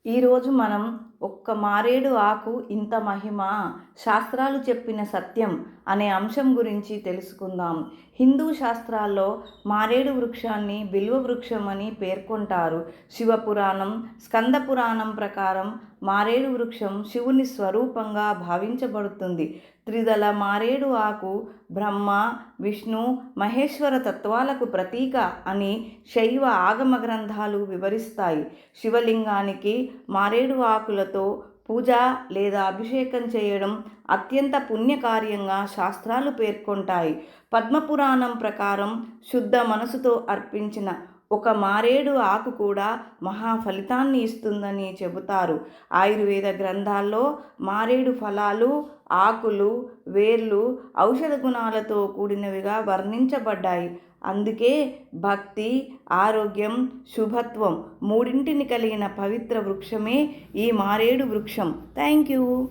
ఈరోజు మనం ఒక్క మారేడు ఆకు ఇంత మహిమ, శాస్త్రాలు చెప్పిన సత్యం అనే అంశం గురించి తెలుసుకుందాం. హిందూ శాస్త్రాల్లో మారేడు వృక్షాన్ని బిల్వ వృక్షం అని పేర్కొంటారు. శివపురాణం, స్కంద పురాణం ప్రకారం మారేడు వృక్షం శివుని స్వరూపంగా భావించబడుతుంది. త్రిదళ మారేడు ఆకు బ్రహ్మ, విష్ణు, మహేశ్వర తత్వాలకు ప్రతీక అని శైవ ఆగమ గ్రంథాలు వివరిస్తాయి. శివలింగానికి మారేడు ఆకులతో పూజ లేదా అభిషేకం చేయడం అత్యంత పుణ్యకార్యంగా శాస్త్రాలు పేర్కొంటాయి. పద్మపురాణం ప్రకారం శుద్ధ మనసుతో అర్పించిన ఒక మారేడు ఆకు కూడా మహా ఫలితాన్ని ఇస్తుందని చెబుతారు. ఆయుర్వేద గ్రంథాల్లో మారేడు ఫలాలు, ఆకులు, వేర్లు ఔషధ గుణాలతో కూడినవిగా వర్ణించబడ్డాయి. అందుకే భక్తి, ఆరోగ్యం, శుభత్వం మూడింటిని కలిగిన పవిత్ర వృక్షమే ఈ మారేడు వృక్షం. Thank you.